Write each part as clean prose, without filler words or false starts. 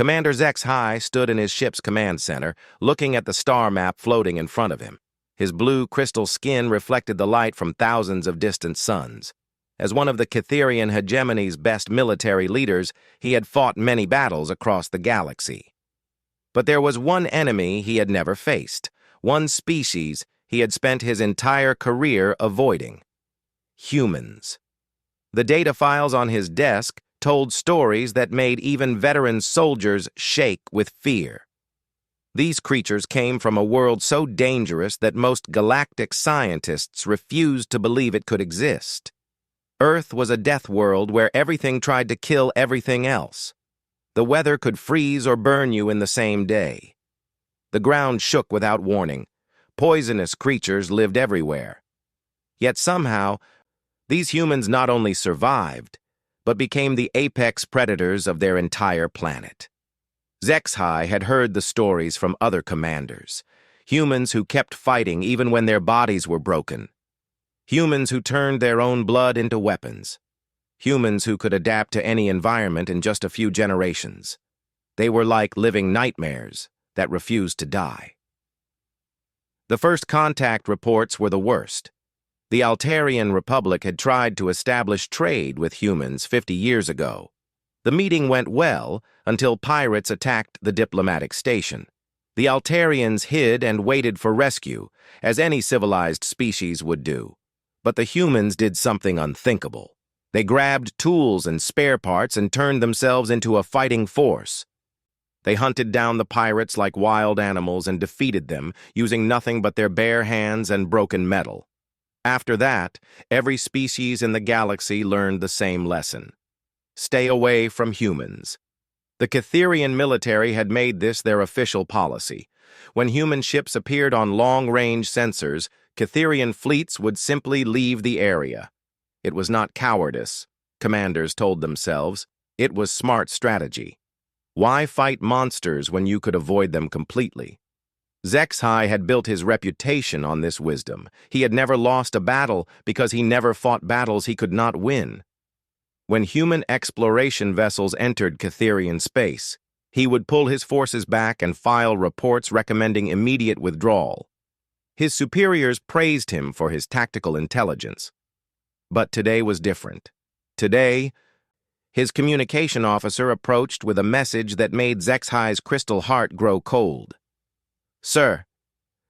Commander HFY stood in his ship's command center, looking at the star map floating in front of him. His blue crystal skin reflected the light from thousands of distant suns. As one of the Catherian hegemony's best military leaders, he had fought many battles across the galaxy. But there was one enemy he had never faced, one species he had spent his entire career avoiding: humans. The data files on his desk told stories that made even veteran soldiers shake with fear. These creatures came from a world so dangerous that most galactic scientists refused to believe it could exist. Earth was a death world where everything tried to kill everything else. The weather could freeze or burn you in the same day. The ground shook without warning. Poisonous creatures lived everywhere. Yet somehow, these humans not only survived, but became the apex predators of their entire planet. HFY had heard the stories from other commanders, humans who kept fighting even when their bodies were broken, humans who turned their own blood into weapons, humans who could adapt to any environment in just a few generations. They were like living nightmares that refused to die. The first contact reports were the worst. The Altarian Republic had tried to establish trade with humans 50 years ago. The meeting went well until pirates attacked the diplomatic station. The Altarians hid and waited for rescue, as any civilized species would do. But the humans did something unthinkable. They grabbed tools and spare parts and turned themselves into a fighting force. They hunted down the pirates like wild animals and defeated them, using nothing but their bare hands and broken metal. After that, every species in the galaxy learned the same lesson: stay away from humans. The Catherian military had made this their official policy. When human ships appeared on long-range sensors, Catherian fleets would simply leave the area. It was not cowardice, commanders told themselves. It was smart strategy. Why fight monsters when you could avoid them completely? HFY had built his reputation on this wisdom. He had never lost a battle because he never fought battles he could not win. When human exploration vessels entered Catherian space, he would pull his forces back and file reports recommending immediate withdrawal. His superiors praised him for his tactical intelligence. But today was different. Today, his communication officer approached with a message that made HFY's crystal heart grow cold. "Sir,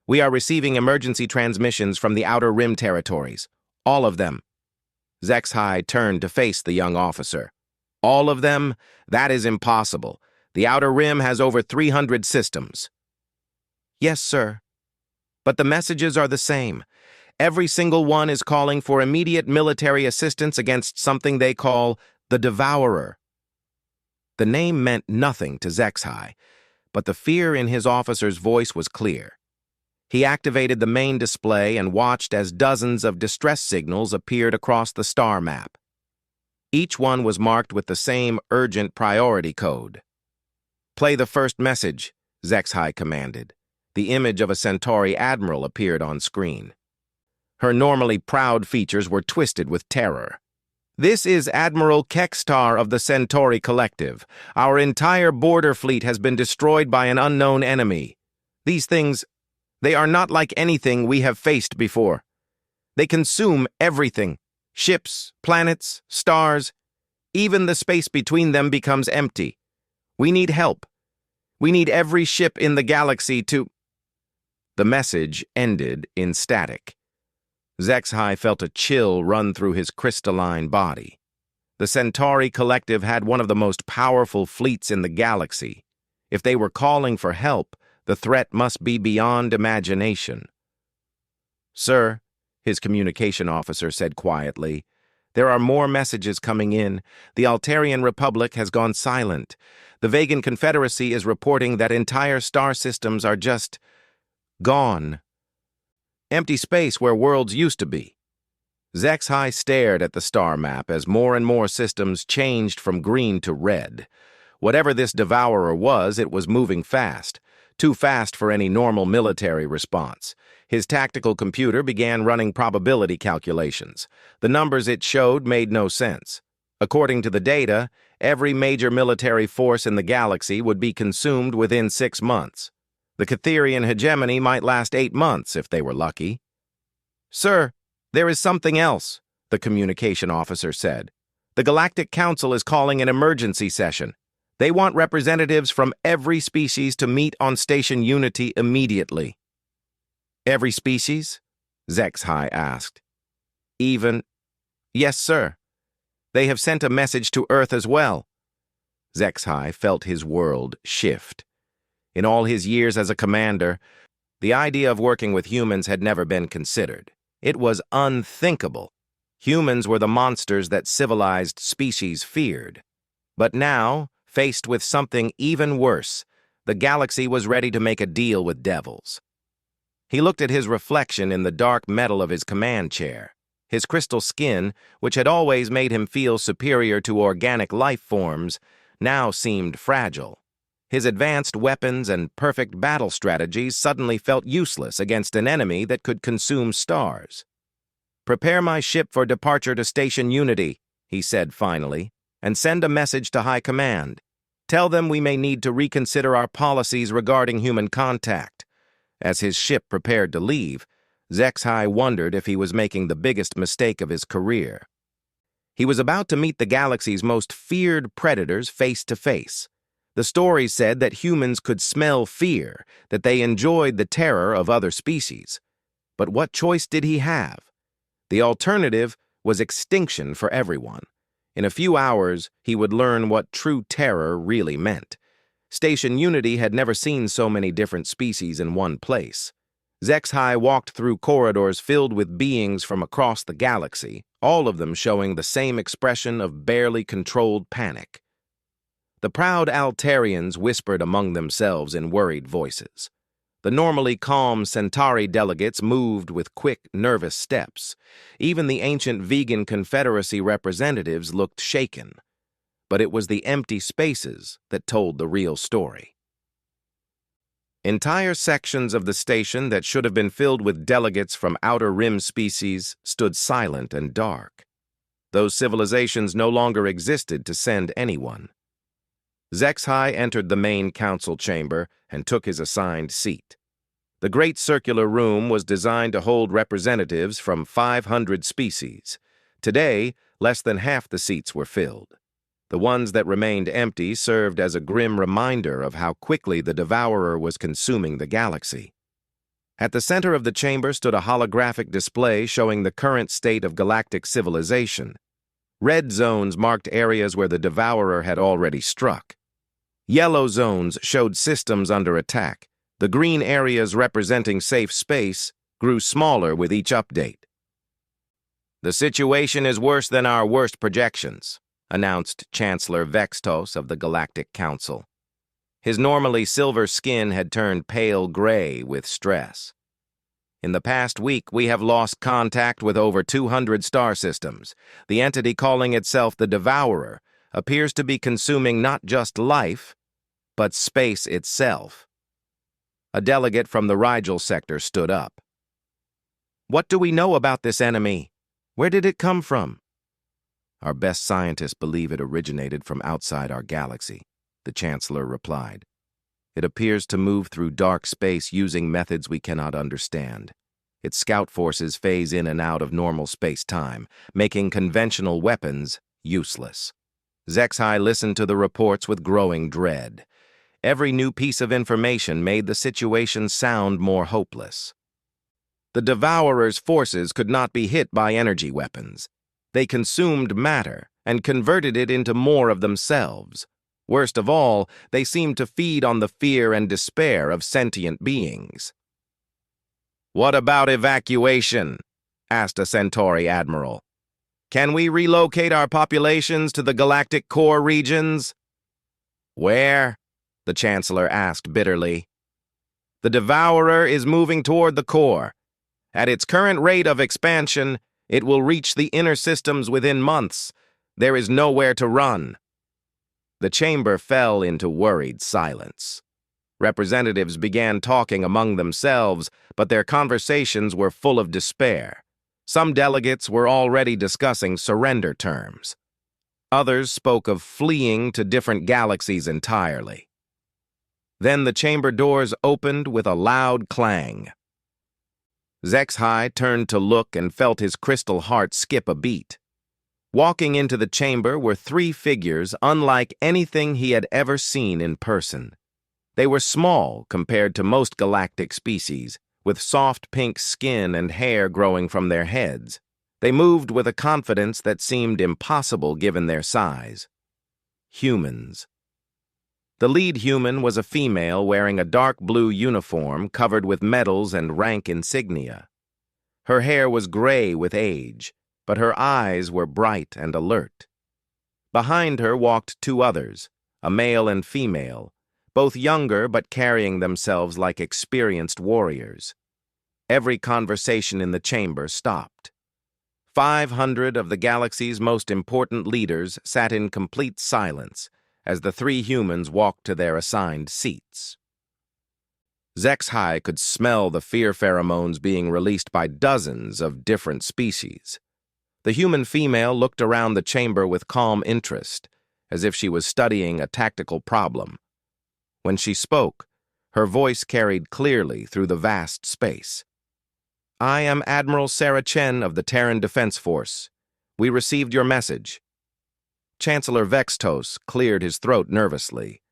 we are receiving emergency transmissions from the Outer Rim territories. All of them." HFY turned to face the young officer. "All of them? That is impossible. The Outer Rim has over 300 systems." "Yes, sir. But the messages are the same. Every single one is calling for immediate military assistance against something they call the Devourer." The name meant nothing to HFY, but the fear in his officer's voice was clear. He activated the main display and watched as dozens of distress signals appeared across the star map. Each one was marked with the same urgent priority code. "Play the first message," HFY commanded. The image of a Centauri admiral appeared on screen. Her normally proud features were twisted with terror. "This is Admiral Kekstar of the Centauri Collective. Our entire border fleet has been destroyed by an unknown enemy. These things, they are not like anything we have faced before. They consume everything: ships, planets, stars. Even the space between them becomes empty. We need help. We need every ship in the galaxy to—" The message ended in static. HFY felt a chill run through his crystalline body. The Centauri Collective had one of the most powerful fleets in the galaxy. If they were calling for help, the threat must be beyond imagination. "Sir," his communication officer said quietly, "there are more messages coming in. The Altarian Republic has gone silent. The Vegan Confederacy is reporting that entire star systems are just gone. Empty space where worlds used to be." HFY stared at the star map as more and more systems changed from green to red. Whatever this devourer was, it was moving fast. Too fast for any normal military response. His tactical computer began running probability calculations. The numbers it showed made no sense. According to the data, every major military force in the galaxy would be consumed within 6 months. The Catherian hegemony might last 8 months if they were lucky. "Sir, there is something else," the communication officer said. "The Galactic Council is calling an emergency session. They want representatives from every species to meet on Station Unity immediately." "Every species?" HFY asked. "Yes, sir. They have sent a message to Earth as well." HFY felt his world shift. In all his years as a commander, the idea of working with humans had never been considered. It was unthinkable. Humans were the monsters that civilized species feared. But now, faced with something even worse, the galaxy was ready to make a deal with devils. He looked at his reflection in the dark metal of his command chair. His crystal skin, which had always made him feel superior to organic life forms, now seemed fragile. His advanced weapons and perfect battle strategies suddenly felt useless against an enemy that could consume stars. "Prepare my ship for departure to Station Unity," he said finally, "and send a message to High Command. Tell them we may need to reconsider our policies regarding human contact." As his ship prepared to leave, HFY wondered if he was making the biggest mistake of his career. He was about to meet the galaxy's most feared predators face to face. The stories said that humans could smell fear, that they enjoyed the terror of other species. But what choice did he have? The alternative was extinction for everyone. In a few hours, he would learn what true terror really meant. Station Unity had never seen so many different species in one place. HFY walked through corridors filled with beings from across the galaxy, all of them showing the same expression of barely controlled panic. The proud Altarians whispered among themselves in worried voices. The normally calm Centauri delegates moved with quick, nervous steps. Even the ancient vegan Confederacy representatives looked shaken. But it was the empty spaces that told the real story. Entire sections of the station that should have been filled with delegates from outer rim species stood silent and dark. Those civilizations no longer existed to send anyone. HFY entered the main council chamber and took his assigned seat. The great circular room was designed to hold representatives from 500 species. Today, less than half the seats were filled. The ones that remained empty served as a grim reminder of how quickly the Devourer was consuming the galaxy. At the center of the chamber stood a holographic display showing the current state of galactic civilization. Red zones marked areas where the Devourer had already struck. Yellow zones showed systems under attack. The green areas representing safe space grew smaller with each update. "The situation is worse than our worst projections," announced Chancellor Vextos of the Galactic Council. His normally silver skin had turned pale gray with stress. "In the past week, we have lost contact with over 200 star systems. The entity calling itself the Devourer appears to be consuming not just life, but space itself." A delegate from the Rigel sector stood up. "What do we know about this enemy? Where did it come from?" "Our best scientists believe it originated from outside our galaxy," the Chancellor replied. "It appears to move through dark space using methods we cannot understand. Its scout forces phase in and out of normal space-time, making conventional weapons useless." HFY listened to the reports with growing dread. Every new piece of information made the situation sound more hopeless. The Devourer's forces could not be hit by energy weapons. They consumed matter and converted it into more of themselves. Worst of all, they seemed to feed on the fear and despair of sentient beings. "What about evacuation?" asked a Centauri admiral. "Can we relocate our populations to the galactic core regions?" "Where?" the Chancellor asked bitterly. "The Devourer is moving toward the core. At its current rate of expansion, it will reach the inner systems within months. There is nowhere to run." The chamber fell into worried silence. Representatives began talking among themselves, but their conversations were full of despair. Some delegates were already discussing surrender terms. Others spoke of fleeing to different galaxies entirely. Then the chamber doors opened with a loud clang. HFY turned to look and felt his crystal heart skip a beat. Walking into the chamber were three figures unlike anything he had ever seen in person. They were small compared to most galactic species, with soft pink skin and hair growing from their heads. They moved with a confidence that seemed impossible given their size. Humans. The lead human was a female wearing a dark blue uniform covered with medals and rank insignia. Her hair was gray with age, but her eyes were bright and alert. Behind her walked two others, a male and female, both younger but carrying themselves like experienced warriors. Every conversation in the chamber stopped. 500 of the galaxy's most important leaders sat in complete silence as the three humans walked to their assigned seats. HFY could smell the fear pheromones being released by dozens of different species. The human female looked around the chamber with calm interest, as if she was studying a tactical problem. When she spoke, her voice carried clearly through the vast space. "I am Admiral Sarah Chen of the Terran Defense Force. We received your message." Chancellor Vextos cleared his throat nervously.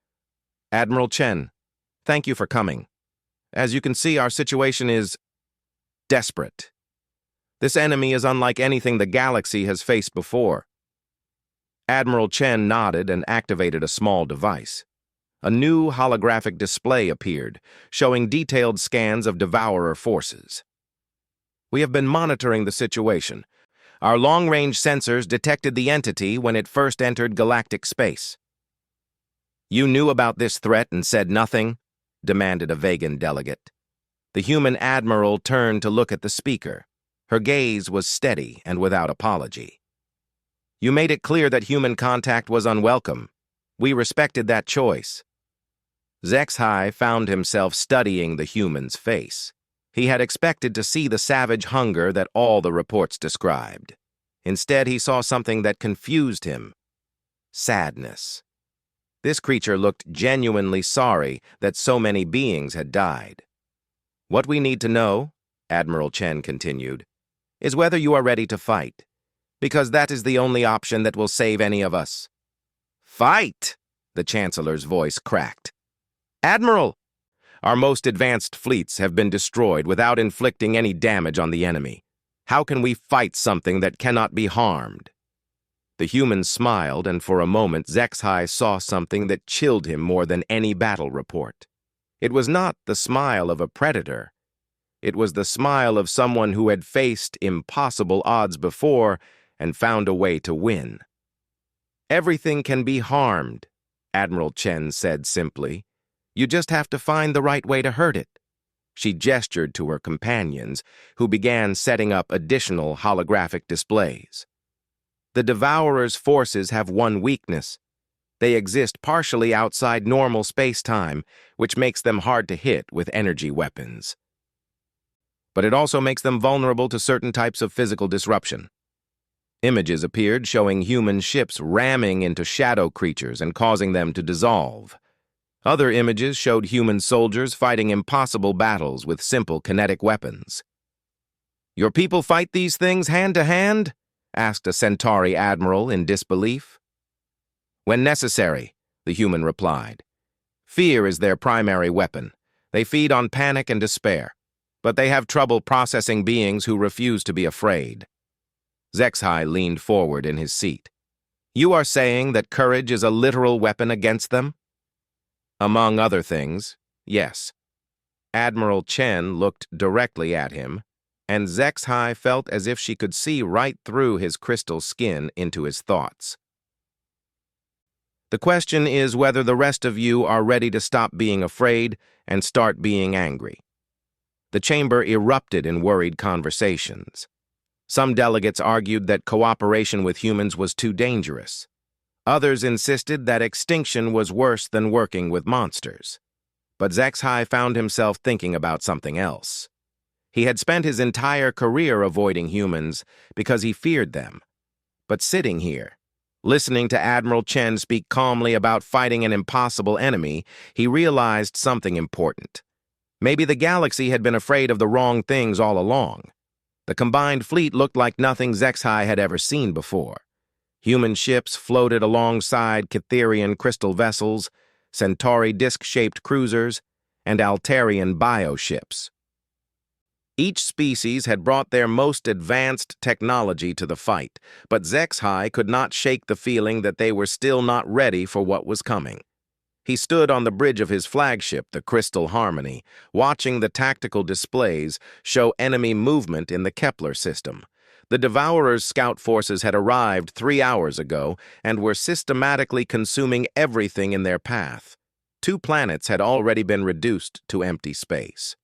"Admiral Chen, thank you for coming. As you can see, our situation is desperate. This enemy is unlike anything the galaxy has faced before." Admiral Chen nodded and activated a small device. A new holographic display appeared, showing detailed scans of Devourer forces. "We have been monitoring the situation. Our long-range sensors detected the entity when it first entered galactic space." "You knew about this threat and said nothing?" demanded a Vegan delegate. The human admiral turned to look at the speaker. Her gaze was steady and without apology. "You made it clear that human contact was unwelcome. We respected that choice." HFY found himself studying the human's face. He had expected to see the savage hunger that all the reports described. Instead, he saw something that confused him. Sadness. This creature looked genuinely sorry that so many beings had died. "What we need to know," Admiral Chen continued, "is whether you are ready to fight, because that is the only option that will save any of us." "Fight!" the Chancellor's voice cracked. "Admiral! Our most advanced fleets have been destroyed without inflicting any damage on the enemy. How can we fight something that cannot be harmed?" The human smiled, and for a moment HFY saw something that chilled him more than any battle report. It was not the smile of a predator. It was the smile of someone who had faced impossible odds before and found a way to win. "Everything can be harmed," Admiral Chen said simply. "You just have to find the right way to hurt it." She gestured to her companions, who began setting up additional holographic displays. "The Devourer's forces have one weakness. They exist partially outside normal space-time, which makes them hard to hit with energy weapons. But it also makes them vulnerable to certain types of physical disruption." Images appeared showing human ships ramming into shadow creatures and causing them to dissolve. Other images showed human soldiers fighting impossible battles with simple kinetic weapons. "Your people fight these things hand to hand?" asked a Centauri admiral in disbelief. "When necessary," the human replied. "Fear is their primary weapon. They feed on panic and despair, but they have trouble processing beings who refuse to be afraid." HFY leaned forward in his seat. "You are saying that courage is a literal weapon against them?" "Among other things, yes." Admiral Chen looked directly at him, and HFY felt as if she could see right through his crystal skin into his thoughts. "The question is whether the rest of you are ready to stop being afraid and start being angry." The chamber erupted in worried conversations. Some delegates argued that cooperation with humans was too dangerous. Others insisted that extinction was worse than working with monsters. But HFY found himself thinking about something else. He had spent his entire career avoiding humans because he feared them. But sitting here, Listening to Admiral Chen speak calmly about fighting an impossible enemy, he realized something important. Maybe the galaxy had been afraid of the wrong things all along. The combined fleet looked like nothing Zexhai had ever seen before. Human ships floated alongside Cytherian crystal vessels, Centauri disc-shaped cruisers, and Altarian bioships. Each species had brought their most advanced technology to the fight, but Zexhai could not shake the feeling that they were still not ready for what was coming. He stood on the bridge of his flagship, the Crystal Harmony, watching the tactical displays show enemy movement in the Kepler system. The Devourer's scout forces had arrived 3 hours ago and were systematically consuming everything in their path. 2 planets had already been reduced to empty space.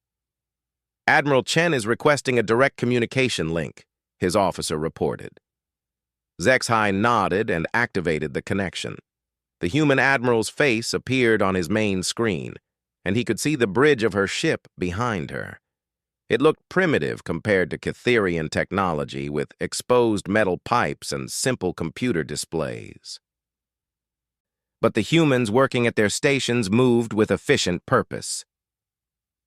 "Admiral Chen is requesting a direct communication link," his officer reported. Zexhai nodded and activated the connection. The human admiral's face appeared on his main screen, and he could see the bridge of her ship behind her. It looked primitive compared to Cytherian technology, with exposed metal pipes and simple computer displays. But the humans working at their stations moved with efficient purpose.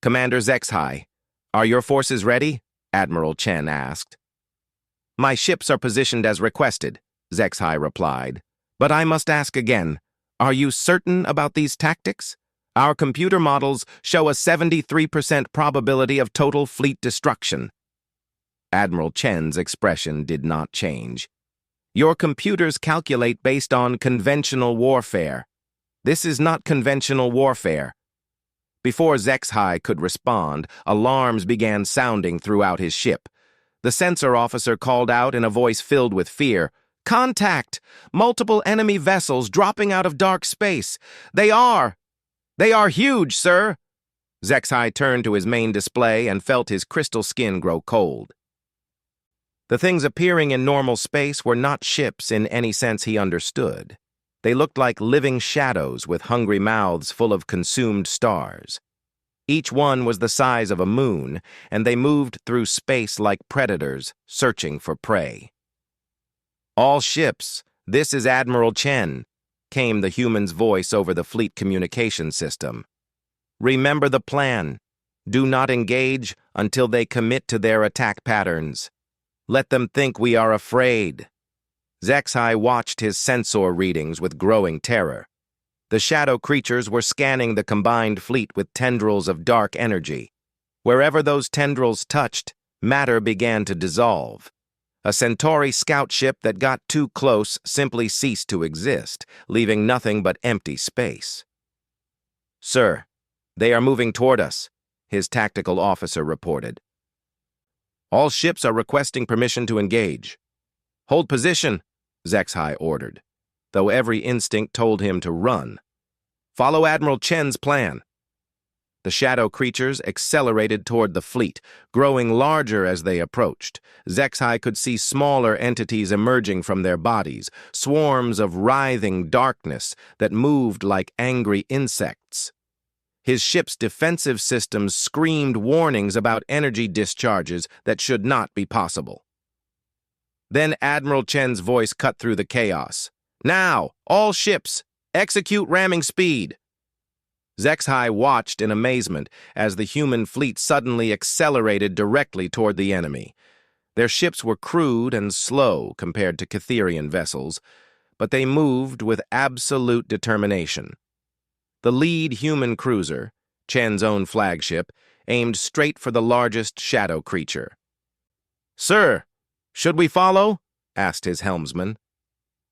"Commander Zexhai, are your forces ready?" Admiral Chen asked. "My ships are positioned as requested," Zexhai replied. "But I must ask again, are you certain about these tactics? Our computer models show a 73% probability of total fleet destruction." Admiral Chen's expression did not change. "Your computers calculate based on conventional warfare. This is not conventional warfare." Before Zexhai could respond, alarms began sounding throughout his ship. The sensor officer called out in a voice filled with fear, "Contact! Multiple enemy vessels dropping out of dark space. They are huge, sir." Zexhai turned to his main display and felt his crystal skin grow cold. The things appearing in normal space were not ships in any sense he understood. They looked like living shadows with hungry mouths full of consumed stars. Each one was the size of a moon, and they moved through space like predators searching for prey. "All ships, this is Admiral Chen," came the human's voice over the fleet communication system. "Remember the plan. Do not engage until they commit to their attack patterns. Let them think we are afraid." Zexhai watched his sensor readings with growing terror. The shadow creatures were scanning the combined fleet with tendrils of dark energy. Wherever those tendrils touched, matter began to dissolve. A Centauri scout ship that got too close simply ceased to exist, leaving nothing but empty space. "Sir, they are moving toward us," his tactical officer reported. "All ships are requesting permission to engage." "Hold position," Zexhai ordered, though every instinct told him to run. "Follow Admiral Chen's plan." The shadow creatures accelerated toward the fleet, growing larger as they approached. Zexhai could see smaller entities emerging from their bodies, swarms of writhing darkness that moved like angry insects. His ship's defensive systems screamed warnings about energy discharges that should not be possible. Then Admiral Chen's voice cut through the chaos. "Now, all ships, execute ramming speed." Zexhai watched in amazement as the human fleet suddenly accelerated directly toward the enemy. Their ships were crude and slow compared to Cytherian vessels, but they moved with absolute determination. The lead human cruiser, Chen's own flagship, aimed straight for the largest shadow creature. "Sir, should we follow?" asked his helmsman.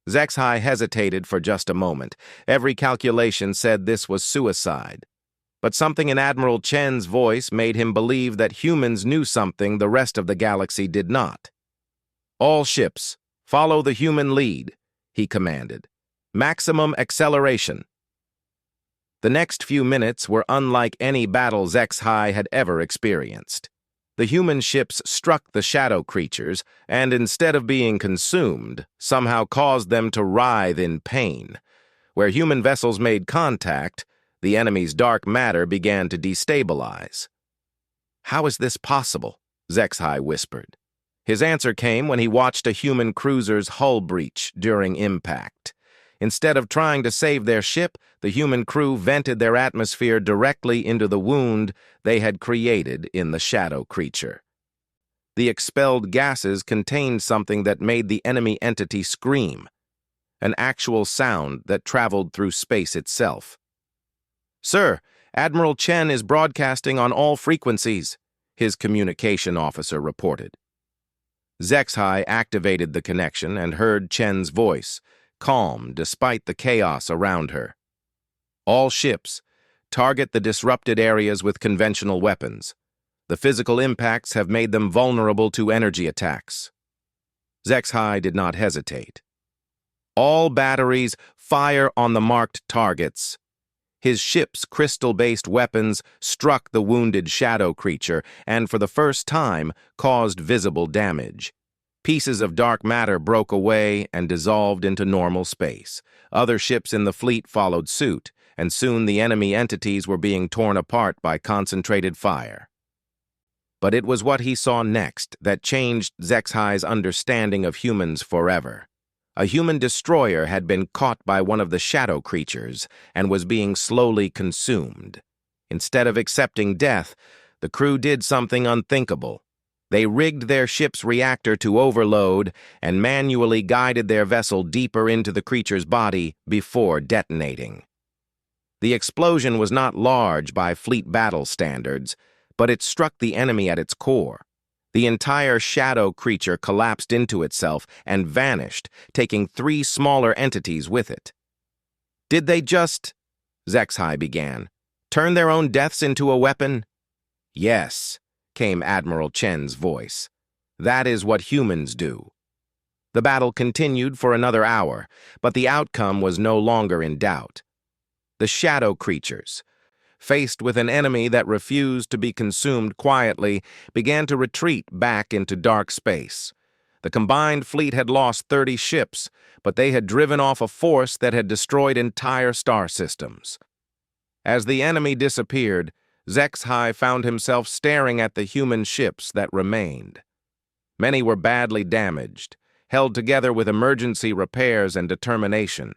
Zexhai hesitated for just a moment. Every calculation said this was suicide. But something in Admiral Chen's voice made him believe that humans knew something the rest of the galaxy did not. "All ships, follow the human lead," he commanded. "Maximum acceleration." The next few minutes were unlike any battle Zexhai had ever experienced. The human ships struck the shadow creatures, and instead of being consumed, somehow caused them to writhe in pain. Where human vessels made contact, the enemy's dark matter began to destabilize. "How is this possible?" Zexhai whispered. His answer came when he watched a human cruiser's hull breach during impact. Instead of trying to save their ship, the human crew vented their atmosphere directly into the wound they had created in the shadow creature. The expelled gases contained something that made the enemy entity scream, an actual sound that traveled through space itself. "Sir, Admiral Chen is broadcasting on all frequencies," his communication officer reported. Zexhai activated the connection and heard Chen's voice, calm despite the chaos around her. "All ships, target the disrupted areas with conventional weapons. The physical impacts have made them vulnerable to energy attacks." Zexhai did not hesitate. "All batteries, fire on the marked targets." His ship's crystal-based weapons struck the wounded shadow creature and, for the first time, caused visible damage. Pieces of dark matter broke away and dissolved into normal space. Other ships in the fleet followed suit, and soon the enemy entities were being torn apart by concentrated fire. But it was what he saw next that changed Zexhai's understanding of humans forever. A human destroyer had been caught by one of the shadow creatures and was being slowly consumed. Instead of accepting death, the crew did something unthinkable. They rigged their ship's reactor to overload and manually guided their vessel deeper into the creature's body before detonating. The explosion was not large by fleet battle standards, but it struck the enemy at its core. The entire shadow creature collapsed into itself and vanished, taking 3 smaller entities with it. "Did they just," Zexhai began, "turn their own deaths into a weapon?" "Yes," came Admiral Chen's voice. "That is what humans do." The battle continued for another hour, but the outcome was no longer in doubt. The shadow creatures, faced with an enemy that refused to be consumed quietly, began to retreat back into dark space. The combined fleet had lost 30 ships, but they had driven off a force that had destroyed entire star systems. As the enemy disappeared, Zexhai found himself staring at the human ships that remained. Many were badly damaged, held together with emergency repairs and determination.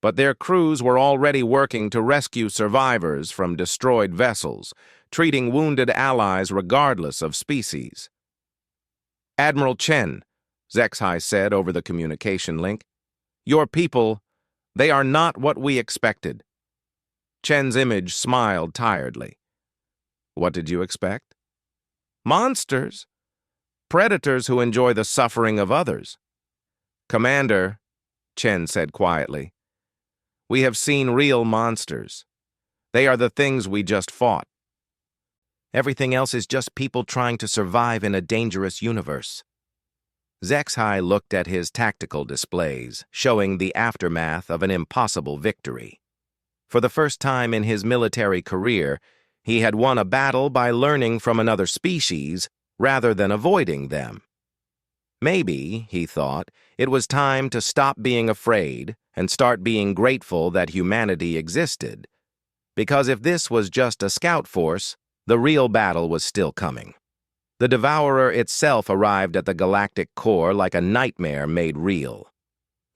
But their crews were already working to rescue survivors from destroyed vessels, treating wounded allies regardless of species. "Admiral Chen," Zexhai said over the communication link, "your people, they are not what we expected." Chen's image smiled tiredly. "What did you expect?" "Monsters. Predators who enjoy the suffering of others." "Commander," Chen said quietly, "we have seen real monsters. They are the things we just fought. Everything else is just people trying to survive in a dangerous universe." Zexhai looked at his tactical displays, showing the aftermath of an impossible victory. For the first time in his military career, he had won a battle by learning from another species rather than avoiding them. Maybe, he thought, it was time to stop being afraid and start being grateful that humanity existed. Because if this was just a scout force, the real battle was still coming. The Devourer itself arrived at the galactic core like a nightmare made real.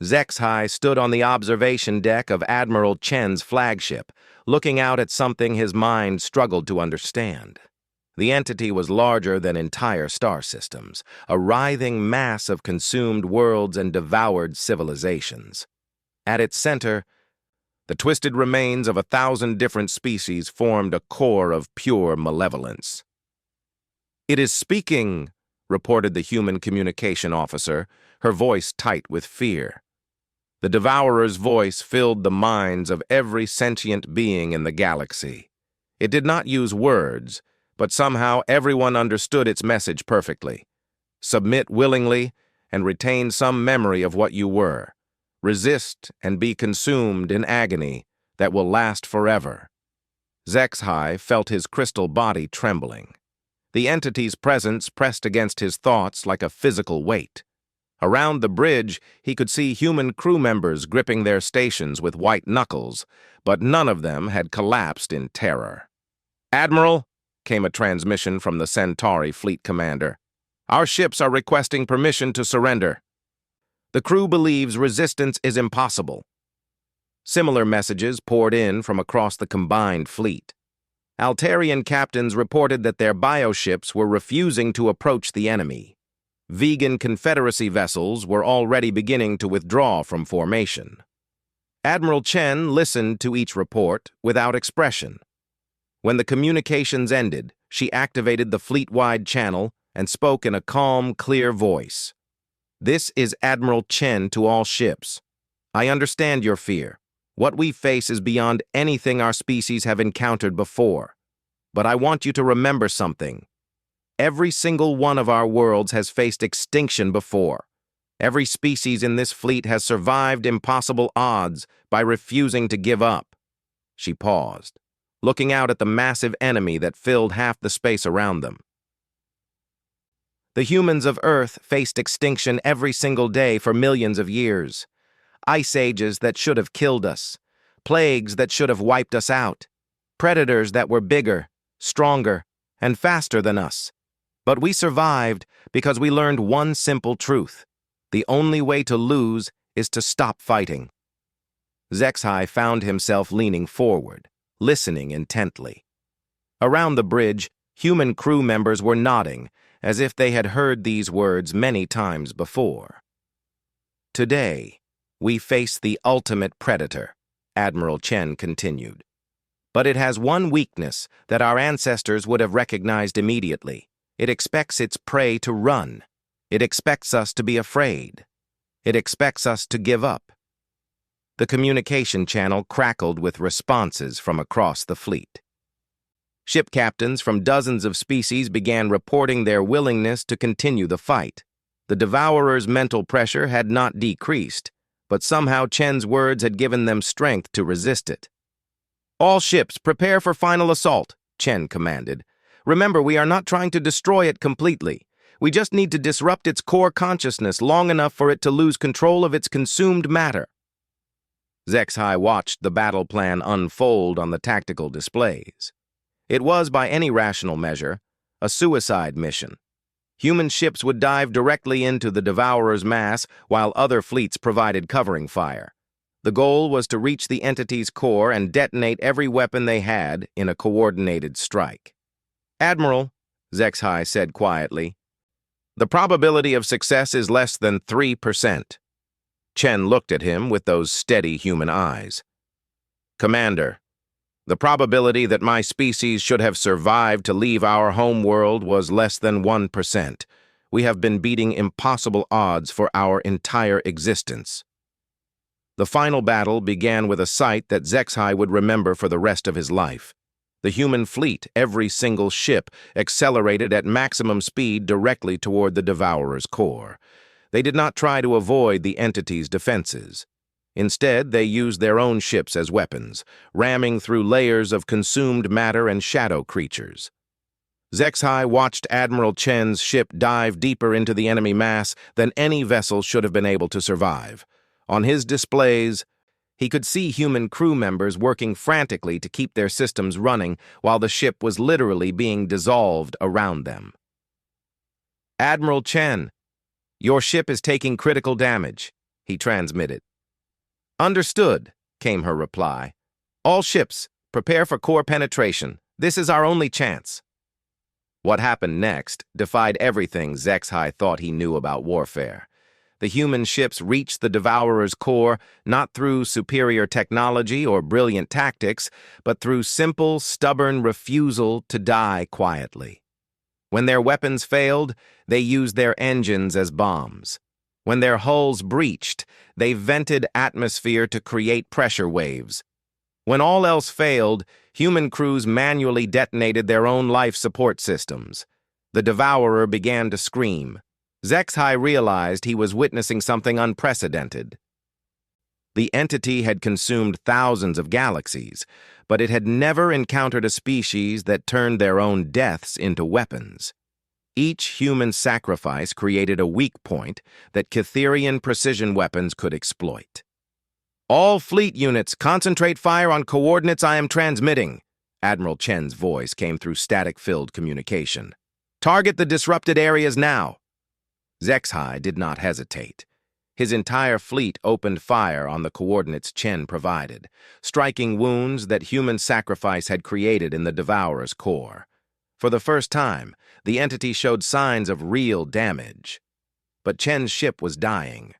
Zexhai stood on the observation deck of Admiral Chen's flagship, looking out at something his mind struggled to understand. The entity was larger than entire star systems, a writhing mass of consumed worlds and devoured civilizations. At its center, the twisted remains of 1,000 different species formed a core of pure malevolence. "It is speaking," reported the human communication officer, her voice tight with fear. The Devourer's voice filled the minds of every sentient being in the galaxy. It did not use words, but somehow everyone understood its message perfectly. Submit willingly and retain some memory of what you were. Resist and be consumed in agony that will last forever. Zexhai felt his crystal body trembling. The entity's presence pressed against his thoughts like a physical weight. Around the bridge, he could see human crew members gripping their stations with white knuckles, but none of them had collapsed in terror. "Admiral," came a transmission from the Centauri fleet commander. Our ships are requesting permission to surrender. The crew believes resistance is impossible. Similar messages poured in from across the combined fleet. Altarian captains reported that their bioships were refusing to approach the enemy. Vegan Confederacy vessels were already beginning to withdraw from formation. Admiral Chen listened to each report without expression. When the communications ended, she activated the fleet-wide channel and spoke in a calm, clear voice. "This is Admiral Chen to all ships. I understand your fear. What we face is beyond anything our species have encountered before. But I want you to remember something. Every single one of our worlds has faced extinction before. Every species in this fleet has survived impossible odds by refusing to give up." She paused, looking out at the massive enemy that filled half the space around them. The humans of Earth faced extinction every single day for millions of years. Ice ages that should have killed us, plagues that should have wiped us out, predators that were bigger, stronger, and faster than us. But we survived because we learned one simple truth. The only way to lose is to stop fighting. Zexhai found himself leaning forward, listening intently. Around the bridge, human crew members were nodding, as if they had heard these words many times before. "Today, we face the ultimate predator," Admiral Chen continued. "But it has one weakness that our ancestors would have recognized immediately. It expects its prey to run. It expects us to be afraid. It expects us to give up." The communication channel crackled with responses from across the fleet. Ship captains from dozens of species began reporting their willingness to continue the fight. The Devourer's mental pressure had not decreased, but somehow Chen's words had given them strength to resist it. "All ships, prepare for final assault," Chen commanded. "Remember, we are not trying to destroy it completely. We just need to disrupt its core consciousness long enough for it to lose control of its consumed matter." Zexhai watched the battle plan unfold on the tactical displays. It was, by any rational measure, a suicide mission. Human ships would dive directly into the Devourer's mass while other fleets provided covering fire. The goal was to reach the entity's core and detonate every weapon they had in a coordinated strike. "Admiral," Zexhai said quietly, "the probability of success is less than 3%. Chen looked at him with those steady human eyes. "Commander, the probability that my species should have survived to leave our home world was less than 1%. We have been beating impossible odds for our entire existence." The final battle began with a sight that Zexhai would remember for the rest of his life. The human fleet, every single ship, accelerated at maximum speed directly toward the Devourer's core. They did not try to avoid the entity's defenses. Instead, they used their own ships as weapons, ramming through layers of consumed matter and shadow creatures. Zexhai watched Admiral Chen's ship dive deeper into the enemy mass than any vessel should have been able to survive. On his displays, he could see human crew members working frantically to keep their systems running while the ship was literally being dissolved around them. "Admiral Chen, your ship is taking critical damage," he transmitted. "Understood," came her reply. "All ships, prepare for core penetration. This is our only chance." What happened next defied everything Zexhai thought he knew about warfare. The human ships reached the Devourer's core not through superior technology or brilliant tactics, but through simple, stubborn refusal to die quietly. When their weapons failed, they used their engines as bombs. When their hulls breached, they vented atmosphere to create pressure waves. When all else failed, human crews manually detonated their own life support systems. The Devourer began to scream. Zexhai realized he was witnessing something unprecedented. The entity had consumed thousands of galaxies, but it had never encountered a species that turned their own deaths into weapons. Each human sacrifice created a weak point that Catherian precision weapons could exploit. "All fleet units, concentrate fire on coordinates I am transmitting," Admiral Chen's voice came through static-filled communication. Target the disrupted areas now. Zexhai did not hesitate. His entire fleet opened fire on the coordinates Chen provided, striking wounds that human sacrifice had created in the Devourer's core. For the first time, the entity showed signs of real damage. But Chen's ship was dying.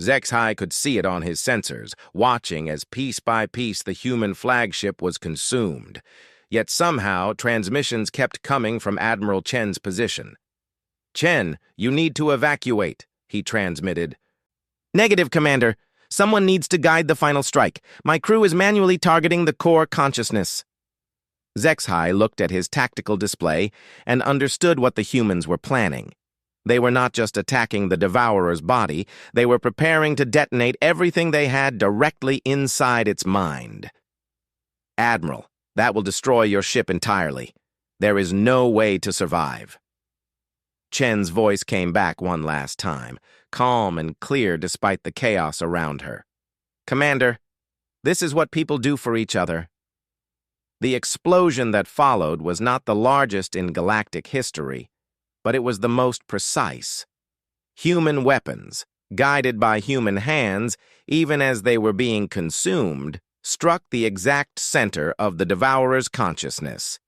Zexhai could see it on his sensors, watching as piece by piece the human flagship was consumed. Yet somehow, transmissions kept coming from Admiral Chen's position. "Chen, you need to evacuate," he transmitted. "Negative, Commander. Someone needs to guide the final strike. My crew is manually targeting the core consciousness." Zexhai looked at his tactical display and understood what the humans were planning. They were not just attacking the Devourer's body, they were preparing to detonate everything they had directly inside its mind. "Admiral, that will destroy your ship entirely. There is no way to survive." Chen's voice came back one last time, calm and clear despite the chaos around her. "Commander, this is what people do for each other." The explosion that followed was not the largest in galactic history, but it was the most precise. Human weapons, guided by human hands, even as they were being consumed, struck the exact center of the Devourer's consciousness.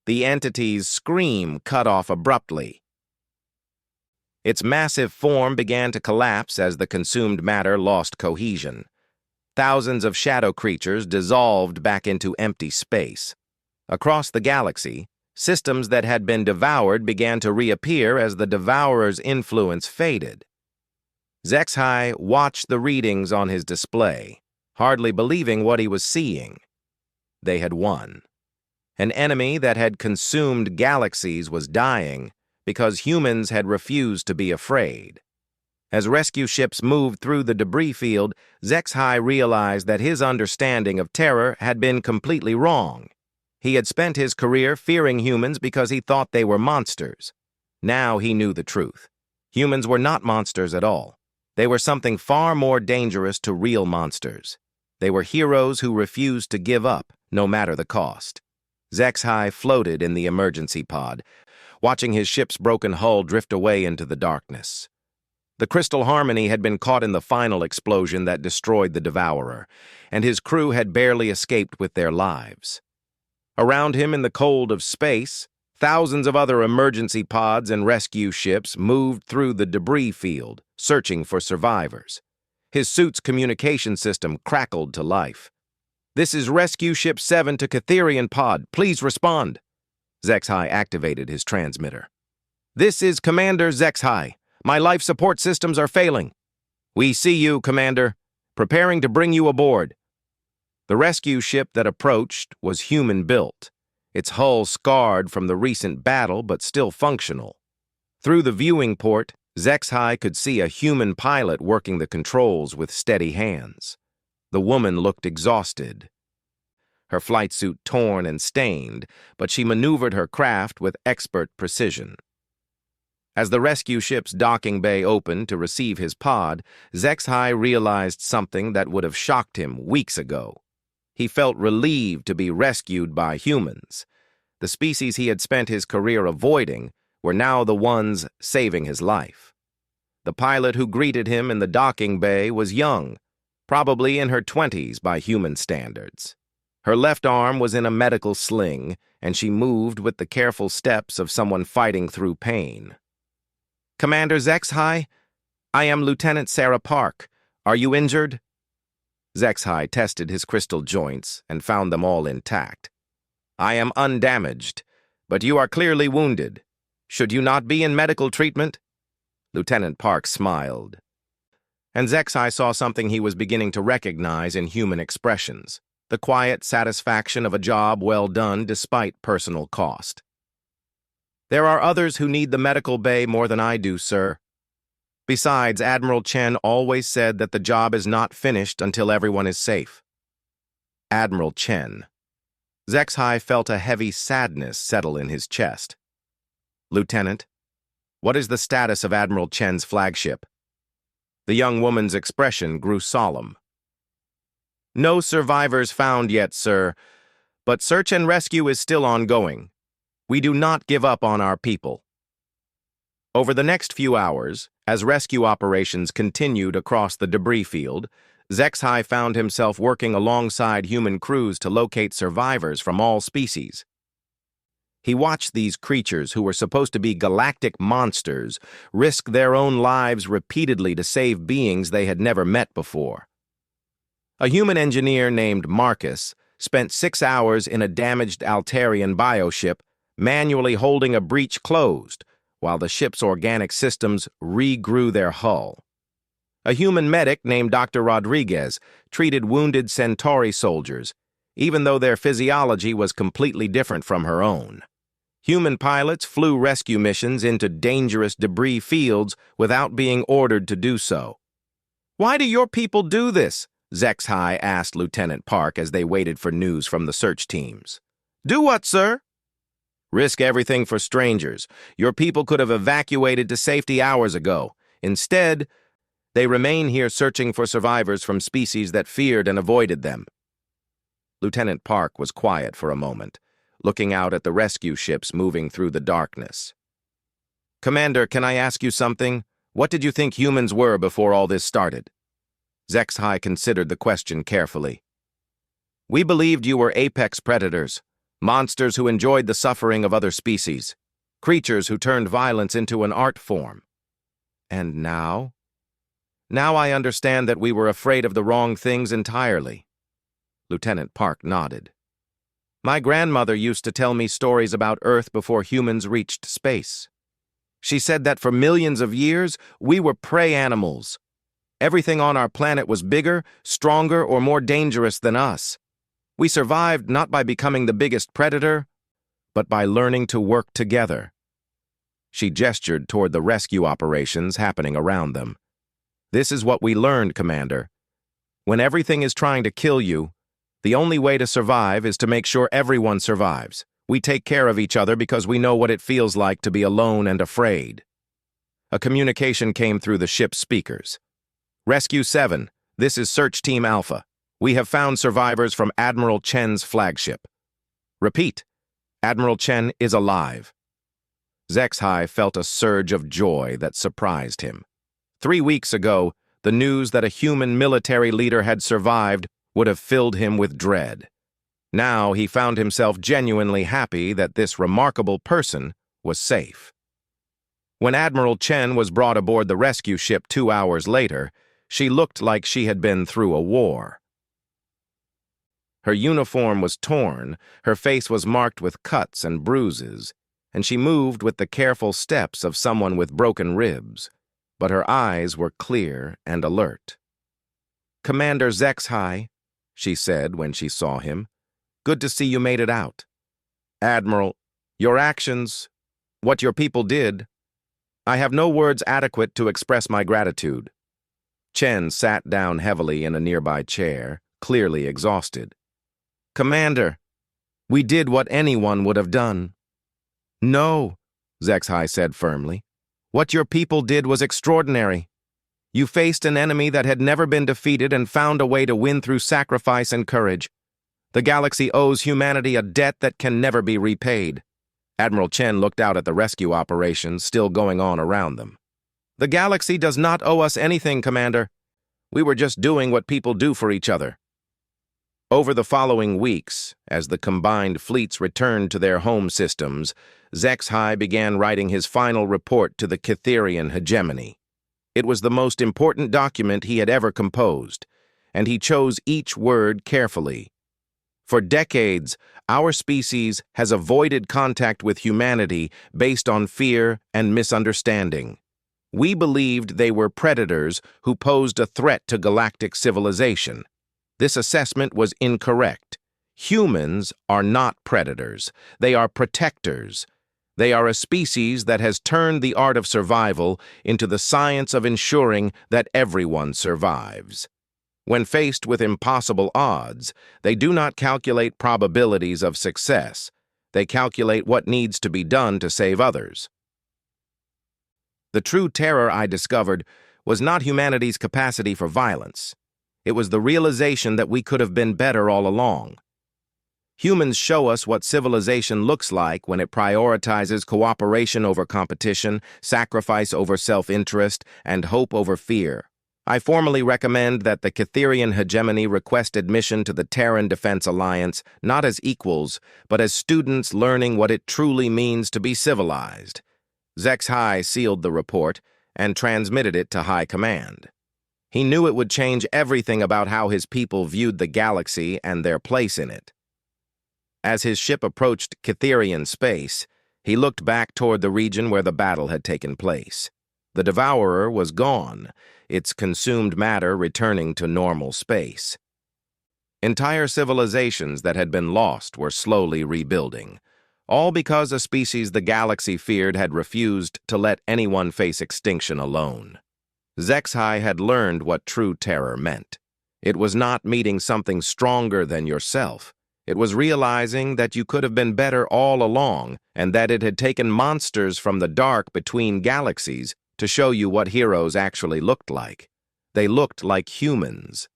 The entity's scream cut off abruptly. Its massive form began to collapse as the consumed matter lost cohesion. Thousands of shadow creatures dissolved back into empty space. Across the galaxy, systems that had been devoured began to reappear as the Devourer's influence faded. Zexhai watched the readings on his display, hardly believing what he was seeing. They had won. An enemy that had consumed galaxies was dying because humans had refused to be afraid. As rescue ships moved through the debris field, Zexhai realized that his understanding of terror had been completely wrong. He had spent his career fearing humans because he thought they were monsters. Now he knew the truth. Humans were not monsters at all. They were something far more dangerous to real monsters. They were heroes who refused to give up, no matter the cost. Zexhai floated in the emergency pod, watching his ship's broken hull drift away into the darkness. The Crystal Harmony had been caught in the final explosion that destroyed the Devourer, and his crew had barely escaped with their lives. Around him in the cold of space, thousands of other emergency pods and rescue ships moved through the debris field, searching for survivors. His suit's communication system crackled to life. "This is Rescue Ship 7 to Catherian Pod. Please respond." Zexhai activated his transmitter. "This is Commander Zexhai. My life support systems are failing." "We see you, Commander. Preparing to bring you aboard." The rescue ship that approached was human-built, its hull scarred from the recent battle but still functional. Through the viewing port, Zexhai could see a human pilot working the controls with steady hands. The woman looked exhausted. Her flight suit torn and stained, but she maneuvered her craft with expert precision. As the rescue ship's docking bay opened to receive his pod, Zexhai realized something that would have shocked him weeks ago. He felt relieved to be rescued by humans. The species he had spent his career avoiding were now the ones saving his life. The pilot who greeted him in the docking bay was young, probably in her 20s by human standards. Her left arm was in a medical sling, and she moved with the careful steps of someone fighting through pain. "Commander Zexhai, I am Lieutenant Sarah Park. Are you injured?" Zexhai tested his crystal joints and found them all intact. "I am undamaged, but you are clearly wounded. Should you not be in medical treatment?" Lieutenant Park smiled. And Zexhai saw something he was beginning to recognize in human expressions, the quiet satisfaction of a job well done despite personal cost. "There are others who need the medical bay more than I do, sir. Besides, Admiral Chen always said that the job is not finished until everyone is safe." Admiral Chen. Zexhai felt a heavy sadness settle in his chest. "Lieutenant, what is the status of Admiral Chen's flagship?" The young woman's expression grew solemn. "No survivors found yet, sir, but search and rescue is still ongoing. We do not give up on our people." Over the next few hours, as rescue operations continued across the debris field, HFY found himself working alongside human crews to locate survivors from all species. He watched these creatures, who were supposed to be galactic monsters, risk their own lives repeatedly to save beings they had never met before. A human engineer named Marcus spent 6 hours in a damaged Altarian bioship, manually holding a breach closed, while the ship's organic systems regrew their hull. A human medic named Dr. Rodriguez treated wounded Centauri soldiers, even though their physiology was completely different from her own. Human pilots flew rescue missions into dangerous debris fields without being ordered to do so. "Why do your people do this?" HFY asked Lieutenant Park as they waited for news from the search teams. "Do what, sir?" "Risk everything for strangers. Your people could have evacuated to safety hours ago. Instead, they remain here searching for survivors from species that feared and avoided them." Lieutenant Park was quiet for a moment, looking out at the rescue ships moving through the darkness. "Commander, can I ask you something? What did you think humans were before all this started?" HFY considered the question carefully. "We believed you were apex predators, monsters who enjoyed the suffering of other species, creatures who turned violence into an art form. And now? Now I understand that we were afraid of the wrong things entirely." Lieutenant Park nodded. "My grandmother used to tell me stories about Earth before humans reached space. She said that for millions of years, we were prey animals. Everything on our planet was bigger, stronger, or more dangerous than us. We survived not by becoming the biggest predator, but by learning to work together." She gestured toward the rescue operations happening around them. "This is what we learned, Commander. When everything is trying to kill you, the only way to survive is to make sure everyone survives. We take care of each other because we know what it feels like to be alone and afraid." A communication came through the ship's speakers. "Rescue 7, this is Search Team Alpha. We have found survivors from Admiral Chen's flagship. Repeat, Admiral Chen is alive." HFY felt a surge of joy that surprised him. 3 weeks ago, the news that a human military leader had survived would have filled him with dread. Now he found himself genuinely happy that this remarkable person was safe. When Admiral Chen was brought aboard the rescue ship 2 hours later, she looked like she had been through a war. Her uniform was torn, her face was marked with cuts and bruises, and she moved with the careful steps of someone with broken ribs, but her eyes were clear and alert. "Commander HFY," she said when she saw him, "good to see you made it out. Admiral, your actions, what your people did, I have no words adequate to express my gratitude." Chen sat down heavily in a nearby chair, clearly exhausted. "Commander, we did what anyone would have done." "No," HFY said firmly. "What your people did was extraordinary. You faced an enemy that had never been defeated and found a way to win through sacrifice and courage. The galaxy owes humanity a debt that can never be repaid." Admiral Chen looked out at the rescue operations still going on around them. "The galaxy does not owe us anything, Commander. We were just doing what people do for each other." Over the following weeks, as the combined fleets returned to their home systems, HFY began writing his final report to the Cytherian hegemony. It was the most important document he had ever composed, and he chose each word carefully. For decades, our species has avoided contact with humanity based on fear and misunderstanding. We believed they were predators who posed a threat to galactic civilization. This assessment was incorrect. Humans are not predators. They are protectors. They are a species that has turned the art of survival into the science of ensuring that everyone survives. When faced with impossible odds, they do not calculate probabilities of success. They calculate what needs to be done to save others. The true terror I discovered was not humanity's capacity for violence. It was the realization that we could have been better all along. Humans show us what civilization looks like when it prioritizes cooperation over competition, sacrifice over self-interest, and hope over fear. I formally recommend that the Catherian hegemony request admission to the Terran Defense Alliance not as equals, but as students learning what it truly means to be civilized. Zex-High sealed the report and transmitted it to High Command. He knew it would change everything about how his people viewed the galaxy and their place in it. As his ship approached Catherian space, he looked back toward the region where the battle had taken place. The Devourer was gone, its consumed matter returning to normal space. Entire civilizations that had been lost were slowly rebuilding, all because a species the galaxy feared had refused to let anyone face extinction alone. Zex-High had learned what true terror meant. It was not meeting something stronger than yourself. It was realizing that you could have been better all along, and that it had taken monsters from the dark between galaxies to show you what heroes actually looked like. They looked like humans.